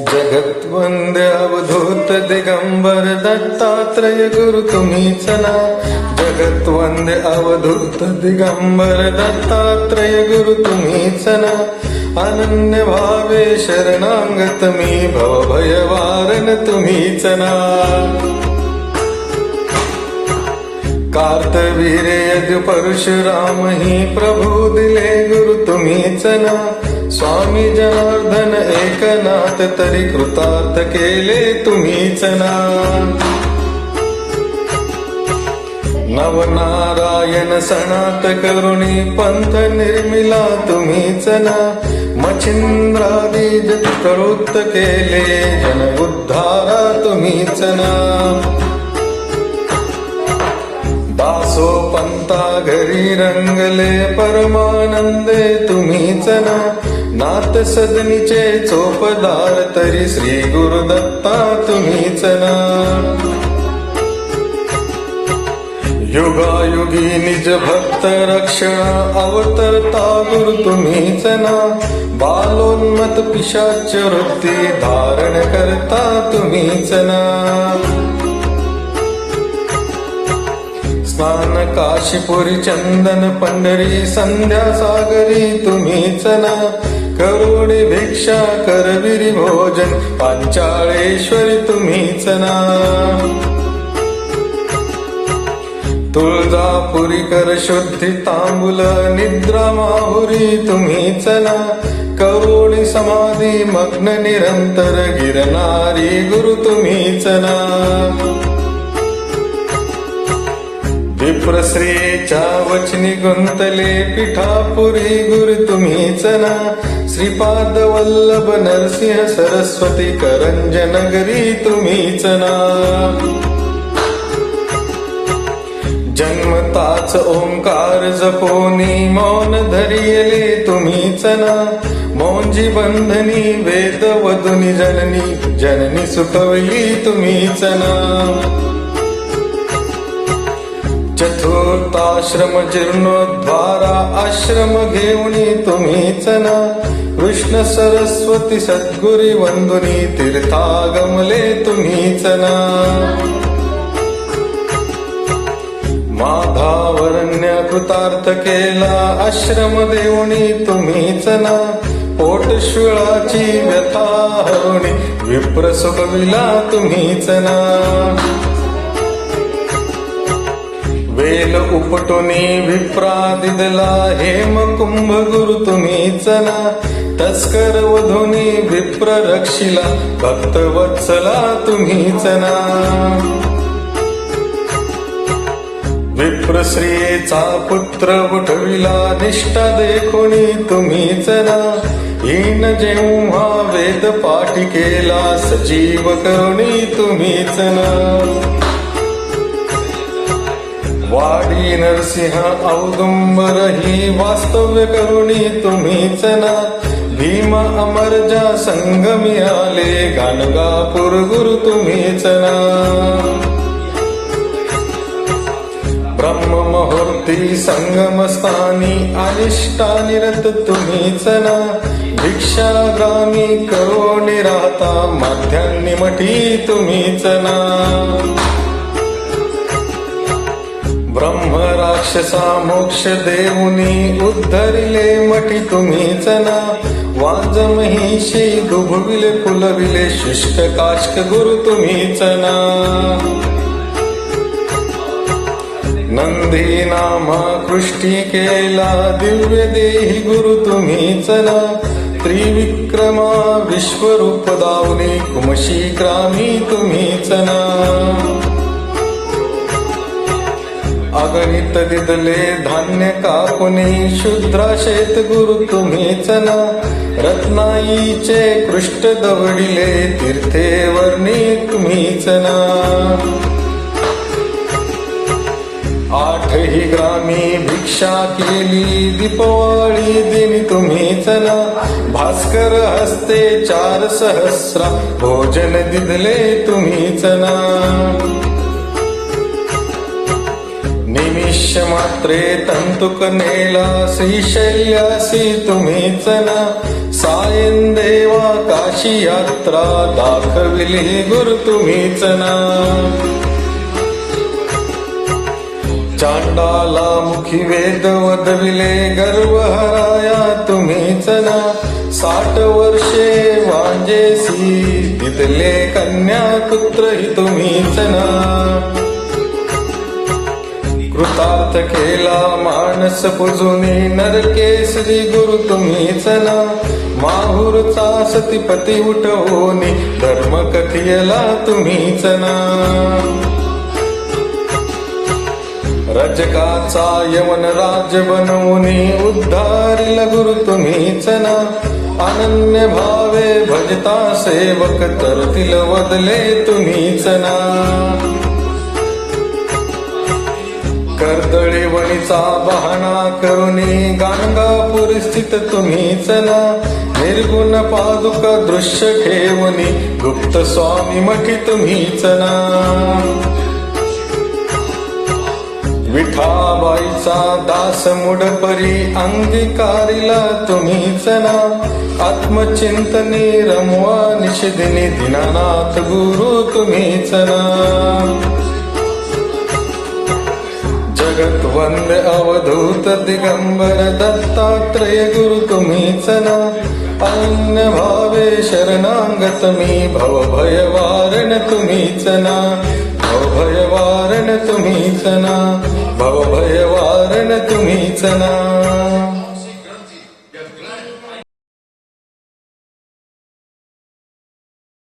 जगत्वंद्य अवधूत दिगंबर दत्तात्रय गुरु तुम्हीच ना. जगत्वंद्य अवधूत दिगंबर दत्तात्रय गुरु तुम्हीच ना. अनन्य भावे शरणांगत मी भवभयवारण तुम्हीच ना. कार्तवीर्य यदु परशुराम ही प्रभु दिले गुरु तुम्हीच ना. स्वामी जनार्दन एकनाथ तरी कृतार्थ केले तुम्हीच ना. नवनारायण सनात करुणी पंथ निर्मिला तुम्हीच ना. मच्छिंद्रादी जग प्रवृत्त केले जन उद्धारा तुम्हीच ना. दासो पंता घरी रंगले परमानंदे तुम्हीच ना. नाथ सदनीचे चोपदार तरी श्री गुरुदत्ता तुम्हीच ना. युगायुगी निज भक्त रक्षण अवतरता गुरु तुम्हीच ना. बालोन्मत पिशाच वृत्ती धारण करता तुम्हीच ना. स्नान काशीपुरी चंदन पंढरी संध्या सागरी तुम्हीच ना. करुणी भिक्षा करविरी भोजन पांचाळेश्वरी तुम्हीच ना. तुळजापुरी कर शुद्धी तांबूल निद्रा माहुरी तुम्हीच ना. करुणी समाधी मग्न निरंतर गिरणारी गुरु तुम्हीच ना. विप्रश्रीच्या वचनी गुंतले पिठापुरी गुरु तुम्हीच ना. श्रीपाद वल्लभ नरसिंह सरस्वती करंजनगरी तुम्हीच ना. जन्मताच ओंकार जपोनी मौन धरियले तुम्हीच ना. मौंजी बंधनी वेद वदुनी जननी जननी सुखवली तुम्हीच ना. चतुर्थाश्रम जीर्णोद्धारा आश्रम घेऊनी तुम्हीच ना. कृष्ण सरस्वती सद्गुरी वंदुनी तीर्थागमले तुम्हीच ना. माधावरण्य कृतार्थ केला आश्रम देऊनी तुम्हीच ना. पोटशुळाची व्यथा हरुणी विप्र सुखविला तुम्हीच ना. वेल उपटुनी विप्रादिदला हेम कुंभ गुरु तुम्हीच ना. तस्कर वधुनी विप्र रक्षिला भक्त वत्सला तुम्हीच ना. विप्रश्रीचा पुत्र उठविला निष्ठा देखुनी तुम्हीच ना. हीन जेव्हा वेद पाठी केला सजीव करुणी तुम्हीच ना. वाडी नरसिंह औदुंबर ही वास्तव्य करुणी तुम्हीच ना. भीम अमरजा संगमी आले गाणगापूर गुरु तुम्हीच ना. ब्रह्म मुहूर्ती संगमस्थानी अनिष्टा निरत तुम्हीच ना. भिक्षाग्रामी करुणी राहता माध्यान्नी मठी तुम्हीच ना. ब्रह्म राक्षसा मोक्ष देऊनी उद्धरिले मठी तुम्हीच ना. वाज महिषी दुभविले फुलविले शुष्क काष्क गुरु तुम्हीच ना. नंदी नामा कृष्टी केला दिव्य देही गुरु तुम्हीच ना. त्रिविक्रमा विश्वरूप दावनी कुमशी क्रामी तुम्हीच ना. अगणित दिदले धान्य कापुनी शुद्राशेत गुरु तुम्हीच ना. रत्नाईचे कृष्ट दवडिले तीर्थे वर्णी तुम्हीच ना. आठही ग्रामी भिक्षा केली दीपवाळी दिनी तुम्हीच ना. भास्कर हस्ते 4 सहस्रा भोजन दिदले तुम्हीच ना. निमिष मात्रे तंतुक नेला श्रीशैल्यासी तुम्हीच ना सायन देवा काशी यात्रा दाखविली गुरु तुम्हीच ना चांडाला मुखी वेद वदविले गर्व हराया तुम्हीच ना 60 वर्षे वांजेसी तिथले कन्या पुत्रही तुम्हीच ना कृतार्थ केला मानस पुजुनी नरकेसरी गुरु तुम्हीच ना माहुरचा सतीपती उठवूनी धर्म कथियला तुम्हीच ना रजकाचा यवन राज्य बनवूनी उद्धारिल गुरु तुम्हीच ना अनन्य भावे भजता सेवक तरतील वदले तुम्हीच ना कर्दळी वणीचा बहाणा करुनी गाणगापूर स्थित तुम्हीच ना निर्गुण पादुक दृश्य ठेवणी गुप्त स्वामी मठी तुम्हीच ना विठाबाईचा दास मुडपरी अंगीकारिला तुम्हीच ना आत्मचिंतनी रमवा निषदिनी दीनानाथ गुरु तुम्हीच ना जगत वंद अवधूत दिगंबर दत्तात्रय गुरु तुम्हीच ना अनन्य भावे शरणांगत मी भव भय वारण तुम्हीच ना भव भय वारण तुम्हीच ना भव भय वारण तुम्हीच ना